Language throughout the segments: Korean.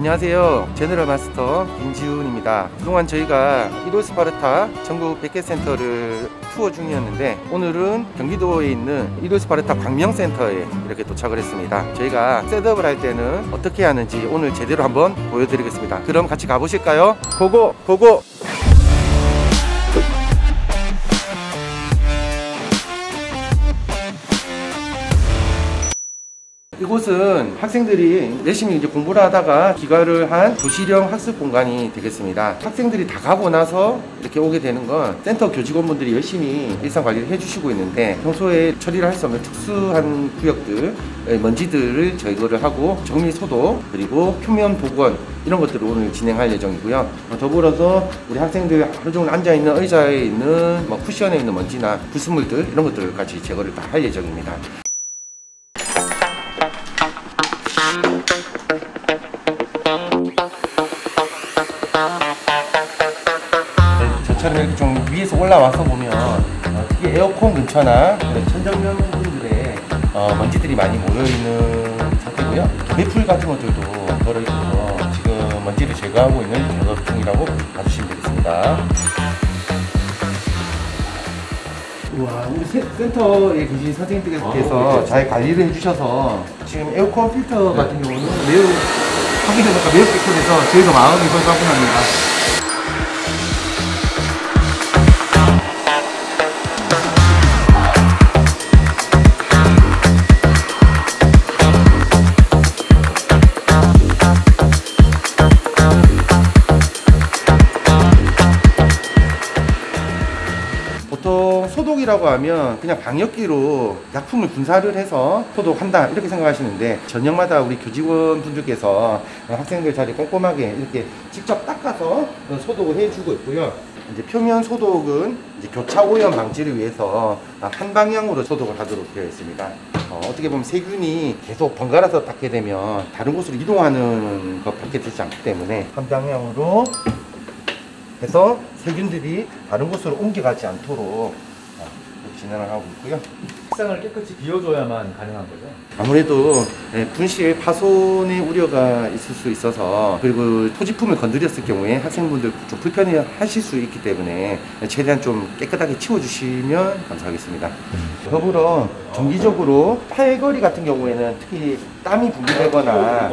안녕하세요. 제너럴 마스터 김지훈입니다. 그동안 저희가 1호 스파르타 전국 100개 센터를 투어 중이었는데 오늘은 경기도에 있는 1호 스파르타 광명센터에 이렇게 도착을 했습니다. 저희가 셋업을 할 때는 어떻게 하는지 오늘 제대로 한번 보여드리겠습니다. 그럼 같이 가보실까요? 고고! 고고! 이곳은 학생들이 열심히 이제 공부를 하다가 귀가를 한 도시령 학습 공간이 되겠습니다. 학생들이 다 가고 나서 이렇게 오게 되는 건 센터 교직원분들이 열심히 일상 관리를 해주시고 있는데 평소에 처리를 할 수 없는 특수한 구역들, 먼지들을 제거를 하고 정리 소독 그리고 표면 복원 이런 것들을 오늘 진행할 예정이고요. 더불어서 우리 학생들 하루 종일 앉아 있는 의자에 있는 쿠션에 있는 먼지나 불순물들 이런 것들까지 제거를 다 할 예정입니다. 저처럼 이렇게 좀 위에서 올라와서 보면 이게 에어컨 근처나 천정면 부분들에 먼지들이 많이 모여있는 상태고요. 매풀 같은 것들도 걸어있어서 지금 먼지를 제거하고 있는 작업 중이라고 봐주시면 되겠습니다. 우와, 우리 센터에 계신 선생님들께서 잘 관리를 해주셔서 지금 에어컨 필터 같은 경우는 매우 확인해보니까 매우 깨끗해서 저희도 마음이 홀가분합니다. 보통 소독이라고 하면 그냥 방역기로 약품을 분사를 해서 소독한다 이렇게 생각하시는데 저녁마다 우리 교직원분들께서 학생들 자리 꼼꼼하게 이렇게 직접 닦아서 소독을 해주고 있고요. 이제 표면 소독은 이제 교차 오염 방지를 위해서 한 방향으로 소독을 하도록 되어 있습니다. 어떻게 보면 세균이 계속 번갈아서 닦게 되면 다른 곳으로 이동하는 것밖에 되지 않기 때문에 한 방향으로 해서 세균들이 다른 곳으로 옮겨가지 않도록 진행을 하고 있고요. 책상을 깨끗이 비워줘야만 가능한 거죠? 아무래도 분실 파손의 우려가 있을 수 있어서 그리고 토지품을 건드렸을 경우에 학생분들 좀 불편해 하실 수 있기 때문에 최대한 좀 깨끗하게 치워주시면 감사하겠습니다. 더불어 정기적으로 팔걸이 같은 경우에는 특히 땀이 분비되거나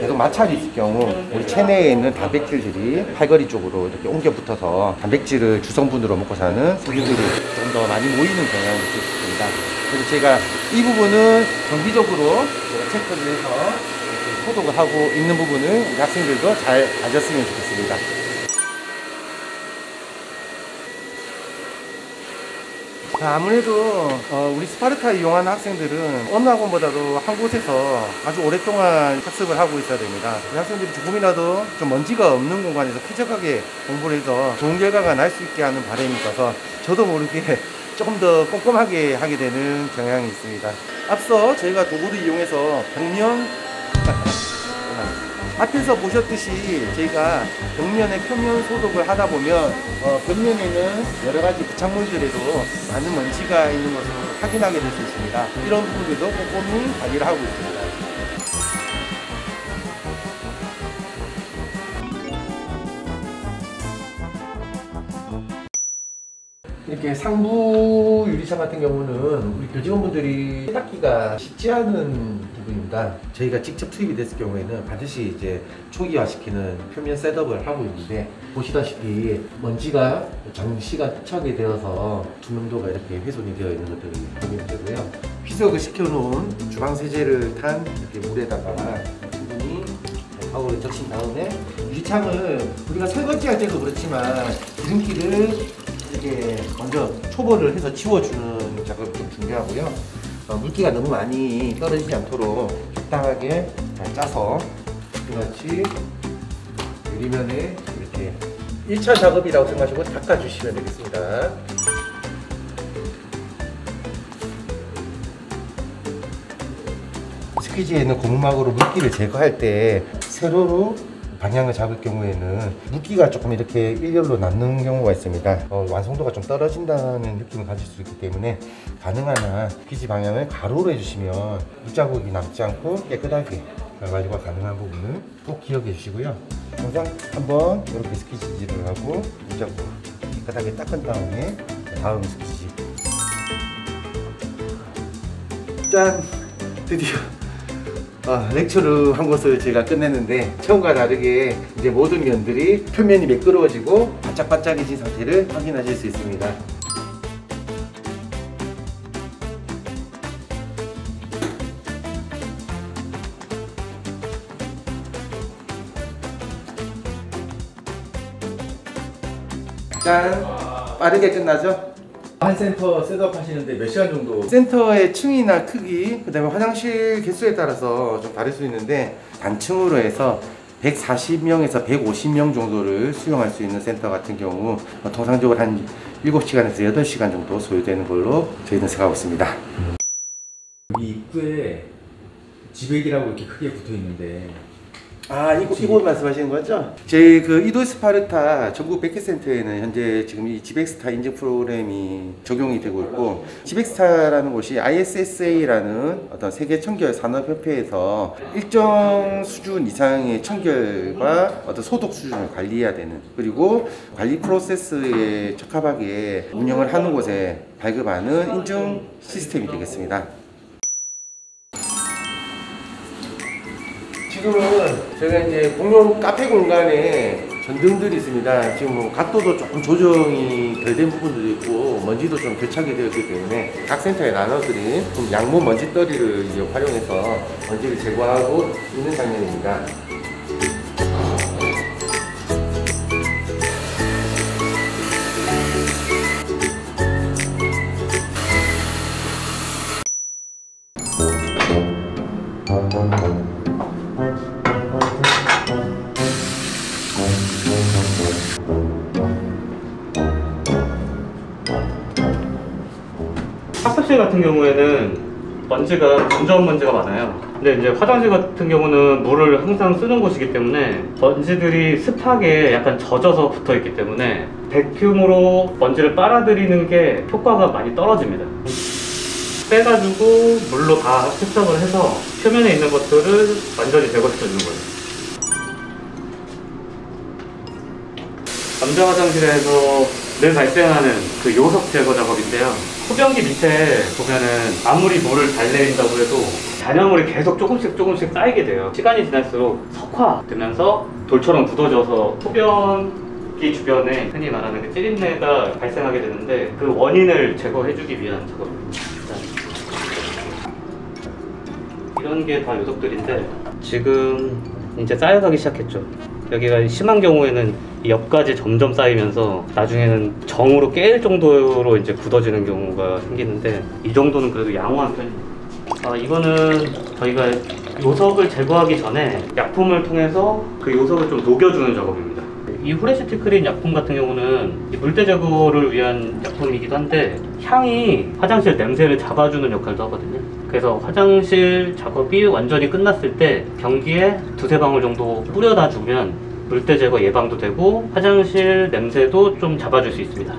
계속 마찰이 있을 경우 우리 체내에 있는 단백질들이 팔걸이 쪽으로 이렇게 옮겨 붙어서 단백질을 주성분으로 먹고 사는 세균들이 좀 더 많이 모이는 경향이 있을 수 있습니다. 그래서 제가 이 부분은 정기적으로 체크를 해서 소독을 하고 있는 부분을 학생들도 잘 가졌으면 좋겠습니다. 아무래도 우리 스파르타 이용하는 학생들은 어느 학원보다도 한 곳에서 아주 오랫동안 학습을 하고 있어야 됩니다. 우리 학생들이 조금이라도 좀 먼지가 없는 공간에서 쾌적하게 공부를 해서 좋은 결과가 날 수 있게 하는 바람이 있어서 저도 모르게 조금 더 꼼꼼하게 하게 되는 경향이 있습니다. 앞서 저희가 도구를 이용해서 벽면 앞에서 보셨듯이 저희가 벽면의 표면 소독을 하다 보면 벽면에는 여러 가지 부착물들에도 많은 먼지가 있는 것을 확인하게 될 수 있습니다. 이런 부분들도 꼼꼼히 관리를 하고 있습니다. 이렇게 상부 유리창 같은 경우는 우리 교직원분들이 닦기가 쉽지 않은 부분입니다. 저희가 직접 투입이 됐을 경우에는 반드시 이제 초기화시키는 표면 셋업을 하고 있는데 보시다시피 먼지가 장시간 흡착이 되어서 투명도가 이렇게 훼손이 되어 있는 것들이 확인이 되고요. 희석을 시켜놓은 주방 세제를 탄 이렇게 물에다가 부분이 타올에 적신 다음에 유리창을 우리가 설거지 할 때도 그렇지만 기름기를 이렇게 먼저 초벌을 해서 치워주는 작업을 좀 중요하고요. 물기가 너무 많이 떨어지지 않도록 적당하게 잘 짜서 이같이 유리면에 이렇게 1차 작업이라고 생각하시고 닦아주시면 되겠습니다. 스퀴지에 있는 고무막으로 물기를 제거할 때 세로로 방향을 잡을 경우에는 물기가 조금 이렇게 일렬로 남는 경우가 있습니다. 완성도가 좀 떨어진다는 느낌을 가질 수 있기 때문에 가능한 한 스퀴지 방향을 가로로 해주시면 물자국이 남지 않고 깨끗하게 관리가 가능한 부분은 꼭 기억해 주시고요. 항상 한번 이렇게 스키지를 하고 문잡고 깨끗하게 닦은 다음에 다음 스키지. 짠! 드디어 렉처를 한 것을 제가 끝냈는데 처음과 다르게 이제 모든 면들이 표면이 매끄러워지고 바짝바짝해진 상태를 확인하실 수 있습니다. 짠! 빠르게 끝나죠? 한 센터 셋업 하시는데 몇 시간 정도? 센터의 층이나 크기, 그 다음에 화장실 개수에 따라서 좀 다를 수 있는데 단층으로 해서 140명에서 150명 정도를 수용할 수 있는 센터 같은 경우 통상적으로 한 7시간에서 8시간 정도 소요되는 걸로 저희는 생각하고 있습니다. 여기 입구에 지백이라고 이렇게 크게 붙어 있는데 이곳 말씀하시는 거죠? 저희 그 이도 스파르타 전국 100개 센터에는 현재 지금 이 지백스타 인증 프로그램이 적용이 되고 있고, 지백스타라는 곳이 ISSA라는 어떤 세계 청결 산업협회에서 일정 수준 이상의 청결과 어떤 소독 수준을 관리해야 되는, 그리고 관리 프로세스에 적합하게 운영을 하는 곳에 발급하는 인증 시스템이 되겠습니다. 지금은 저희가 이제 공용 카페 공간에 전등들이 있습니다. 지금 뭐 각도도 조금 조정이 덜 된 부분도 있고 먼지도 좀 결착이 되었기 때문에 각 센터에 나눠드린 좀 양모 먼지떨이를 이제 활용해서 먼지를 제거하고 있는 장면입니다. 학습실 같은 경우에는 먼지가 건조한 먼지가 많아요. 근데 이제 화장실 같은 경우는 물을 항상 쓰는 곳이기 때문에 먼지들이 습하게 약간 젖어서 붙어 있기 때문에 백큐으로 먼지를 빨아들이는 게 효과가 많이 떨어집니다. 빼가지고 물로 다 세척을 해서 표면에 있는 것들을 완전히 제거시켜 주는 거예요. 남자 화장실에서 늘 발생하는 그 요석 제거 작업인데요. 소변기 밑에 보면은 아무리 물을 잘 내린다고 해도 잔여물이 계속 조금씩 쌓이게 돼요. 시간이 지날수록 석화되면서 돌처럼 굳어져서 소변기 주변에 흔히 말하는 그 찌린내가 발생하게 되는데, 그 원인을 제거해주기 위한 작업입니다. 이런 게 다 요석들인데 지금 이제 쌓여가기 시작했죠. 여기가 심한 경우에는 이 옆까지 점점 쌓이면서 나중에는 정으로 깨일 정도로 이제 굳어지는 경우가 생기는데, 이 정도는 그래도 양호한 편입니다. 이거는 저희가 요석을 제거하기 전에 약품을 통해서 그 요석을 좀 녹여주는 작업입니다. 이 후레시티 크린 약품 같은 경우는 물때 제거를 위한 약품이기도 한데 향이 화장실 냄새를 잡아주는 역할도 하거든요. 그래서 화장실 작업이 완전히 끝났을 때 변기에 2-3방울 정도 뿌려다 주면 물때 제거 예방도 되고 화장실 냄새도 좀 잡아줄 수 있습니다.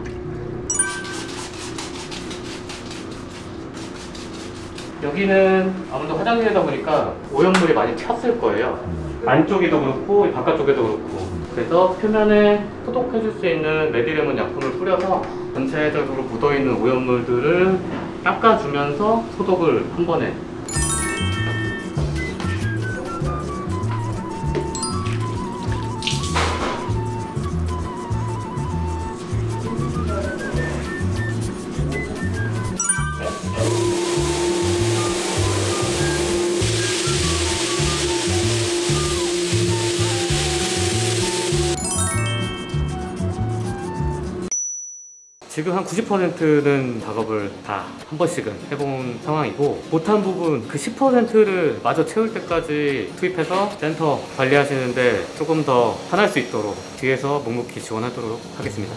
여기는 아무래도 화장실이다 보니까 오염물이 많이 튀었을 거예요. 안쪽에도 그렇고 바깥쪽에도 그렇고. 그래서 표면에 소독해줄 수 있는 레디레몬 약품을 뿌려서 전체적으로 묻어있는 오염물들을 닦아주면서 소독을 한 번에. 지금 한 90%는 작업을 다 한 번씩은 해본 상황이고, 못한 부분 그 10%를 마저 채울 때까지 투입해서 센터 관리하시는데 조금 더 편할 수 있도록 뒤에서 묵묵히 지원하도록 하겠습니다.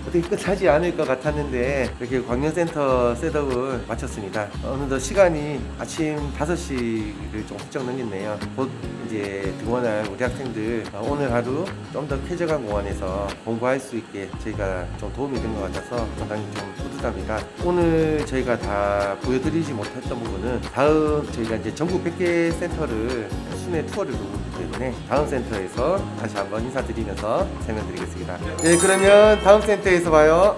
어떻게 끝하지 않을 것 같았는데 이렇게 광년센터 셋업을 마쳤습니다. 어느덧 시간이 아침 5시를 좀 훌쩍 넘겼네요. 곧 이제 등원할 우리 학생들 오늘 하루 좀 더 쾌적한 공간에서 공부할 수 있게 저희가 좀 도움이 된 것 같아서 상당히 좀 뿌듯합니다. 싶답니다. 오늘 저희가 다 보여드리지 못했던 부분은 다음 저희가 이제 전국 100개 센터를 순회 투어를 두고 있기 때문에 다음 센터에서 다시 한번 인사드리면서 설명드리겠습니다. 네, 그러면 다음 센터에서 봐요.